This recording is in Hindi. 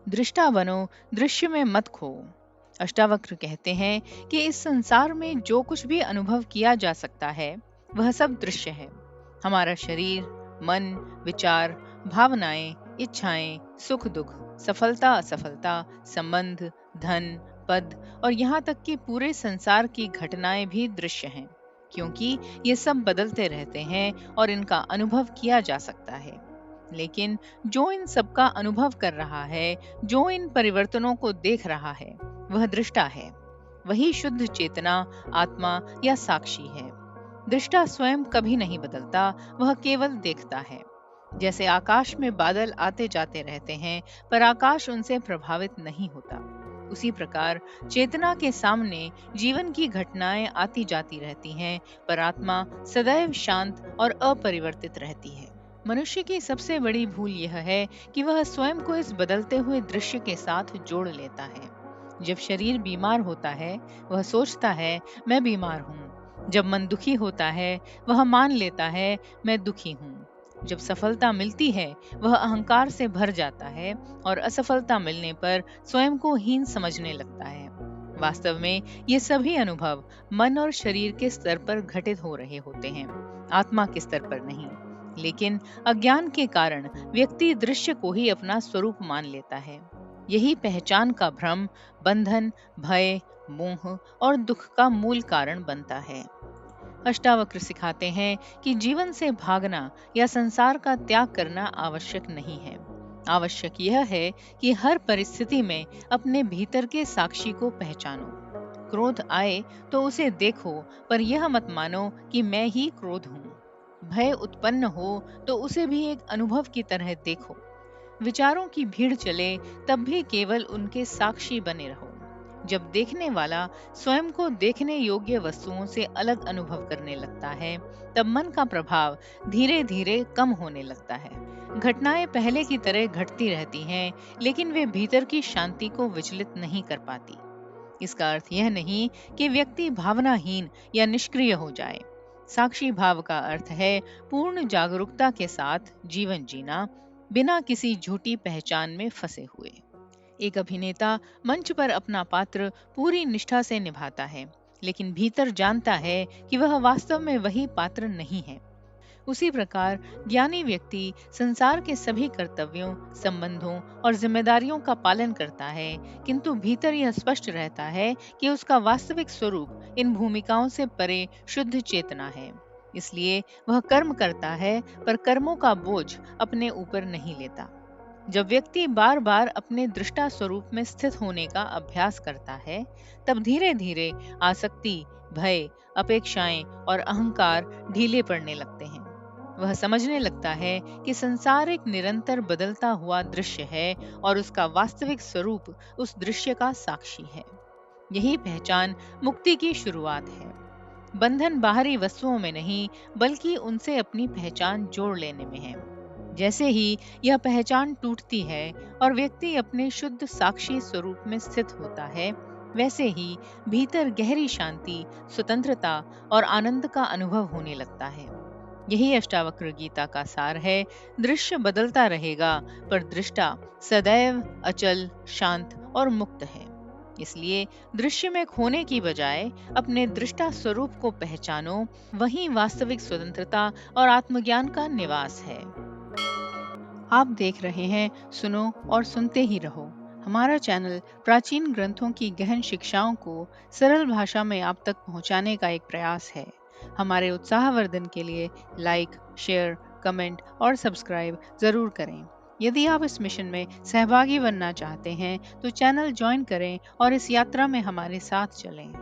दृष्टा बनो, दृश्य में मत खो। अष्टावक्र कहते हैं कि इस संसार में जो कुछ भी अनुभव किया जा सकता है वह सब दृश्य है। हमारा शरीर, मन, विचार, भावनाएं, इच्छाएं, सुख दुख, सफलता असफलता, संबंध, धन, पद और यहाँ तक कि पूरे संसार की घटनाएं भी दृश्य हैं, क्योंकि ये सब बदलते रहते हैं और इनका अनुभव किया जा सकता है। लेकिन जो इन सब का अनुभव कर रहा है, जो इन परिवर्तनों को देख रहा है, वह दृष्टा है। वही शुद्ध चेतना, आत्मा या साक्षी है। दृष्टा स्वयं कभी नहीं बदलता, वह केवल देखता है। जैसे आकाश में बादल आते जाते रहते हैं पर आकाश उनसे प्रभावित नहीं होता, उसी प्रकार चेतना के सामने जीवन की घटनाएं आती जाती रहती हैं पर आत्मा सदैव शांत और अपरिवर्तित रहती है। मनुष्य की सबसे बड़ी भूल यह है कि वह स्वयं को इस बदलते हुए दृश्य के साथ जोड़ लेता है। जब शरीर बीमार होता है वह सोचता है मैं बीमार हूँ। जब मन दुखी होता है वह मान लेता है मैं दुखी हूँ। जब सफलता मिलती है वह अहंकार से भर जाता है और असफलता मिलने पर स्वयं को हीन समझने लगता है। वास्तव में ये सभी अनुभव मन और शरीर के स्तर पर घटित हो रहे होते हैं, आत्मा के स्तर पर नहीं। लेकिन अज्ञान के कारण व्यक्ति दृश्य को ही अपना स्वरूप मान लेता है। यही पहचान का भ्रम, बंधन, भय, मोह और दुख का मूल कारण बनता है। अष्टावक्र सिखाते हैं कि जीवन से भागना या संसार का त्याग करना आवश्यक नहीं है। आवश्यक यह है कि हर परिस्थिति में अपने भीतर के साक्षी को पहचानो। क्रोध आए तो उसे देखो, पर यह मत मानो कि मैं ही क्रोध हूँ। भय उत्पन्न हो तो उसे भी एक अनुभव की तरह देखो। विचारों की भीड़ चले तब भी केवल उनके साक्षी बने रहो। जब देखने वाला स्वयं को देखने योग्य वस्तुओं से अलग अनुभव करने लगता है, तब मन का प्रभाव धीरे धीरे कम होने लगता है। घटनाएं पहले की तरह घटती रहती हैं, लेकिन वे भीतर की शांति को विचलित नहीं कर पाती। इसका अर्थ यह नहीं कि व्यक्ति भावनाहीन या निष्क्रिय हो जाए। साक्षी भाव का अर्थ है पूर्ण जागरूकता के साथ जीवन जीना, बिना किसी झूठी पहचान में फंसे हुए। एक अभिनेता मंच पर अपना पात्र पूरी निष्ठा से निभाता है, लेकिन भीतर जानता है कि वह वास्तव में वही पात्र नहीं है। उसी प्रकार ज्ञानी व्यक्ति संसार के सभी कर्तव्यों, संबंधों और जिम्मेदारियों का पालन करता है, किंतु भीतर यह स्पष्ट रहता है कि उसका वास्तविक स्वरूप इन भूमिकाओं से परे शुद्ध चेतना है। इसलिए वह कर्म करता है, पर कर्मों का बोझ अपने ऊपर नहीं लेता। जब व्यक्ति बार बार अपने दृष्टा स्वरूप में स्थित होने का अभ्यास करता है, तब धीरे धीरे आसक्ति, भय, अपेक्षाएं और अहंकार ढीले पड़ने लगते हैं। वह समझने लगता है कि संसार एक निरंतर बदलता हुआ दृश्य है और उसका वास्तविक स्वरूप उस दृश्य का साक्षी है। यही पहचान मुक्ति की शुरुआत है। बंधन बाहरी वस्तुओं में नहीं, बल्कि उनसे अपनी पहचान जोड़ लेने में है। जैसे ही यह पहचान टूटती है और व्यक्ति अपने शुद्ध साक्षी स्वरूप में स्थित होता है, वैसे ही भीतर गहरी शांति, स्वतंत्रता और आनंद का अनुभव होने लगता है। यही अष्टावक्र गीता का सार है। दृश्य बदलता रहेगा, पर दृष्टा सदैव अचल, शांत और मुक्त है। इसलिए दृश्य में खोने की बजाय अपने दृष्टा स्वरूप को पहचानो, वही वास्तविक स्वतंत्रता और आत्मज्ञान का निवास है। आप देख रहे हैं सुनो और सुनते ही रहो। हमारा चैनल प्राचीन ग्रंथों की गहन शिक्षाओं को सरल भाषा में आप तक पहुंचाने का एक प्रयास है। हमारे उत्साहवर्धन के लिए लाइक, शेयर, कमेंट और सब्सक्राइब जरूर करें। यदि आप इस मिशन में सहभागी बनना चाहते हैं तो चैनल ज्वाइन करें और इस यात्रा में हमारे साथ चलें।